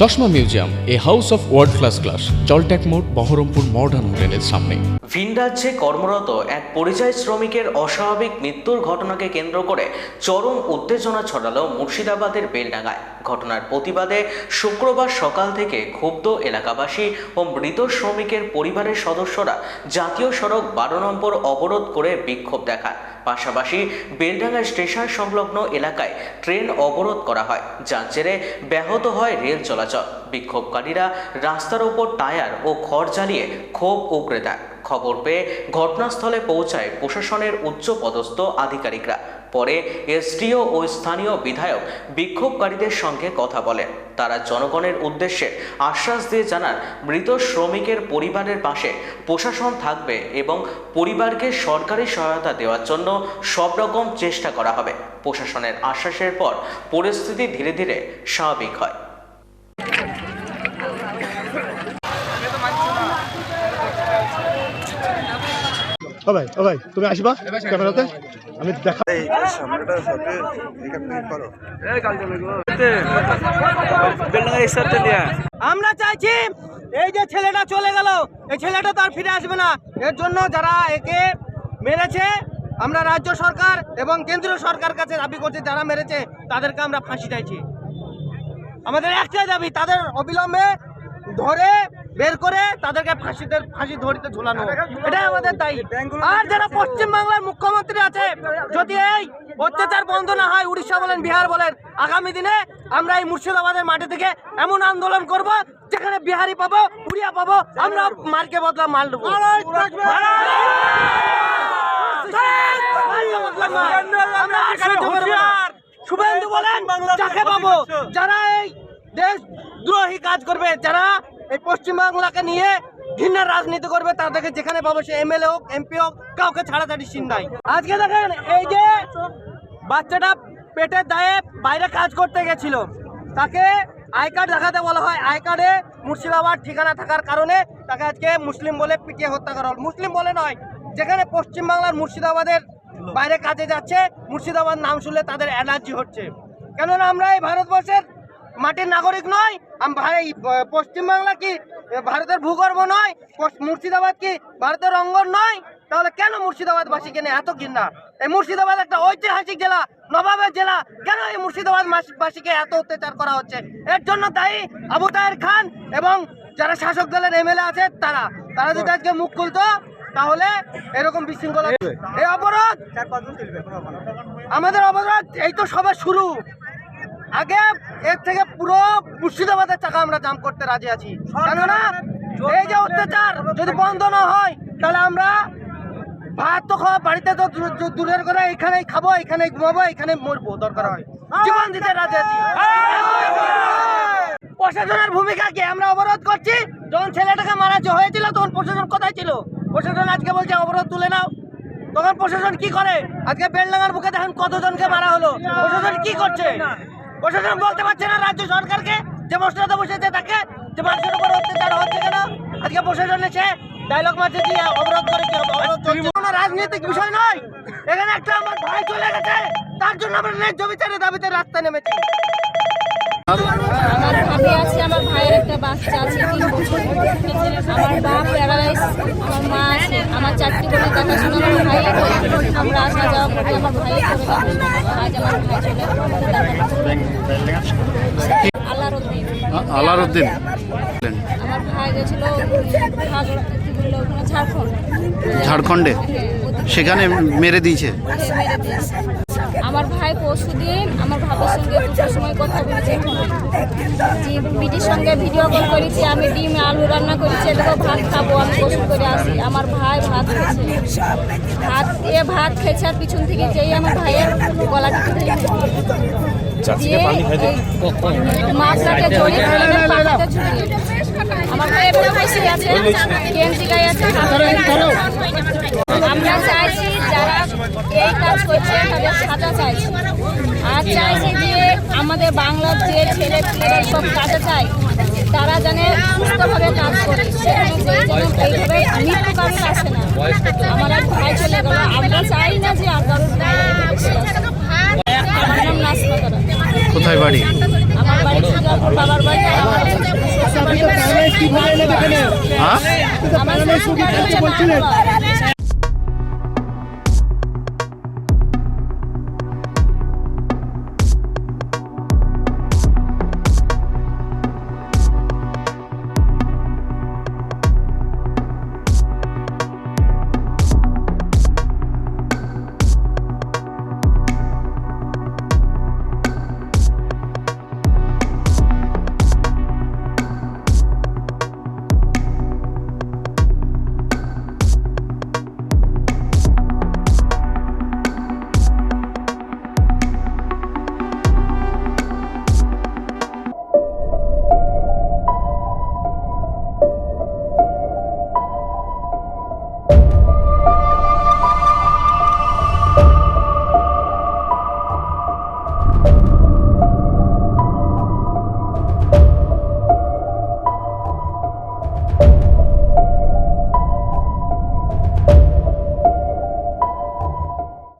চশমা museum, a house of world class, জলট্যাক মোড়, বহরমপুর মডার্ন হোটেলের সামনে। ভিন রাজ্যে কর্মরত এক পরিযায়ী শ্রমিকের অস্বাভাবিক মৃত্যুর ঘটনাকে কেন্দ্র করে চরম উত্তেজনা ছড়ালো মুর্শিদাবাদের বেলডাঙ্গায়। ঘটনার প্রতিবাদে শুক্রবার সকাল থেকে ক্ষুব্ধ এলাকাবাসী ও মৃত শ্রমিকের পরিবারের সদস্যরা জাতীয় সড়ক 12 নম্বর অবরোধ করে বিক্ষোভ দেখান। পাশাপাশি বেলডাঙ্গা স্টেশন সংলগ্ন এলাকায় ট্রেন অবরোধ করা হয়, যার জেরে ব্যাহত হয় রেল চলাচল। বিক্ষোভকারীরা রাস্তার উপর টায়ার ও খড় জ্বালিয়ে ক্ষোভ উগরে দেন। খবর পেয়ে ঘটনাস্থলে পৌঁছায় প্রশাসনের উচ্চপদস্থ আধিকারিকরা। পরে এসডিও ও স্থানীয় বিধায়ক বিক্ষোভকারীদের সঙ্গে কথা বলেন। তারা জনগণের উদ্দেশ্যে আশ্বাস দিয়ে জানান, মৃত শ্রমিকের পরিবারের পাশে প্রশাসন থাকবে এবং পরিবারকে সরকারি সহায়তা দেওয়ার জন্য সব রকম চেষ্টা করা হবে। প্রশাসনের আশ্বাসের পর পরিস্থিতি ধীরে ধীরে স্বাভাবিক হয়। ও ভাই তুমি আসবা ক্যামেরাতে, আমি দেখা আমরা চাইছি এই যে ছেলেটা চলে গেল, এই ছেলেটা তো আর ফিরে আসবে না। এর জন্য যারা একে মেরেছে, আমরা রাজ্য সরকার এবং কেন্দ্রীয় সরকার কাছে দাবি করছি, যারা মেরেছে তাদেরকে আমরা ফাঁসি চাইছি। আমাদের একটাই দাবি, তাদের অবিলম্বে ধরে বের করে তাদেরকে ফাঁসি ধরিতে ঝুলানো, এটাই আমাদের দায়ী। আর যারা পশ্চিমবাংলার মুখ্যমন্ত্রী আছে, যদি এই অত্যাচার বন্ধ না হয়, উড়িষ্যা বলেন, বিহার বলেন, আগামী দিনে আমরা এই মুর্শিদাবাদের মাটি থেকে এমন আন্দোলন করব যেখানে বিহারি পাবো, উড়িয়া পাবো, আমরা মার্কে বদলা মাল দেবো। শুভেন্দু বলেন, যাকে পাবো, যারা এই দেশ দ্রোহী কাজ করবে, যারা এই পশ্চিমবাংলাকে নিয়ে ঘৃণার রাজনীতি করবে, তাদেরকে যেখানে পাবো, সে এমএলএ হোক, এমপি হোক, কাউকে ছাড়াছাড়ি চিন নাই। আজকে দেখেন, এই যে বাচ্চাটা পেটের দায়ে বাইরে কাজ করতে গেছিল, তাকে আই কার্ড দেখাতে বলা হয়। আই কার্ডে মুর্শিদাবাদ ঠিকানা থাকার কারণে তাকে আজকে মুসলিম বলে পিটিয়ে হত্যা করা হল। মুসলিম বলে নয়, যেখানে পশ্চিমবাংলার মুর্শিদাবাদের বাইরে কাজে যাচ্ছে, মুর্শিদাবাদ নাম শুনলে তাদের অ্যালার্জি হচ্ছে। কেননা আমরা এই ভারতবর্ষের মাটির নাগরিক নয়। পশ্চিমবাংলা কি ভারতের ভূগর্ভ নয়? মুর্শিদাবাদ কি ভারতের অঙ্গন নয়? তাহলে কেন মুর্শিদাবাদবাসীকে নিয়ে এত ঘৃণা? এই মুর্শিদাবাদ একটা ঐতিহাসিক জেলা, নবাবের জেলা, কেন এই মুর্শিদাবাদবাসীকে এত অত্যাচার করা হচ্ছে? এর জন্য দায়ী আবু তাহের খান এবং যারা শাসক দলের এমএলএ আছে, তারা যদি আজকে মুখ খুলতো, তাহলে এরকম বিশৃঙ্খলা। এই অবরোধ, আমাদের অবরোধ এই তো সবে শুরু। আগে এর থেকে পুরো মুর্শিদাবাদের চাকা আমরা জাম করতে রাজি আছি। কেননা এই যে অত্যাচার যদি বন্ধ না হয়, তাহলে আমরা ভাত তো খাওয়া, বাড়িতে তো দূরের করে এখানেই খাবো, এখানেই ঘুমাবো, এখানে মরবো, দরকার হয় জীবন দিতে রাজি আছি। প্রশাসনের ভূমিকা কি? আমরা অবরোধ করছি। যখন ছেলেটাকে মারা হয়েছিল, তখন প্রশাসন কোথায় ছিল? প্রশাসন আজকে বলছে অবরোধ তুলে নাও, তখন প্রশাসন কি করে? আজকে বেলডাঙ্গার বুকে দেখেন কতজনকে মারা হলো, প্রশাসন কি করছে? প্রশাসন বলতে পারছে না রাজ্য সরকারকে, যে মশলাতে বসেছে তাকে, যে মানুষের উপর অত্যাচার হচ্ছে কেন? আজকে প্রশাসন এসে ডায়লগ মারছে যে অবরোধ করে কি হবে? অবরোধ চলছে, কোনো রাজনৈতিক বিষয় নয়। এখানে একটা আমার ভাই চলে গেছে, তার জন্য আমরা ন্যায্য বিচারের দাবিতে রাস্তায় নেমেছি। আমার ভাবি আছে, আমার ভাইয়ের একটা বাচ্চা আছে 3 বছর, আমার বাপ প্যারালাইজ, আমার মা আছে, আমার 4টি বোনের দেখাশোনা আমার ভাই, আমরা আসা যাওয়া করি, আমার ভাই করে আজ আমার ভাই চলে আলারউদ্দিন। আমার ভাই গেছিল ঝাড়খণ্ডে, সেখানে মেরে দিয়েছে। আমার ভাই পরশু দিন আমার ভাবির সঙ্গে দুটোর সময় কথা বলেছে, যে বিটির সঙ্গে ভিডিও কল করেছি, আমি ডিম আলু রান্না করেছি, দেখো ভাত খাবো, আমি গোসল করে আসি। আমার ভাই ভাত খেয়েছে, ভাত খেয়েছে, আর পিছন থেকে যেই আমার ভাইয়ের গলা টিপে ধরে মাছটাকে জড়িয়ে পাখাতে ঝুলিয়ে, আমার ভাই একটা ফাঁসি আছে, কেমতি গায়ে আছে। আমরা চাইছি যারা এই কাজ করছে তাদের সাজা চাইছি, আর চাইছি যে আমাদের বাংলার যে ছেলে পেলেরা সব কাজে চায়, তারা যেন সুস্থভাবে কাজ করে, সেখানে এইভাবে মৃত্যু কারণ আসে না। আমার এক ভাই চলে গেল, আমরা চাই না যে আর কারোর নাস্তা করা। কোথায় বাড়ি? আমার বাড়ি সুজাপুর, বাবার বাড়ি আর আমার শ্বশুর বাড়ি। হ্যাঁ? আমার শ্বশুর বাড়ি হচ্ছে নারায়ণগঞ্জ।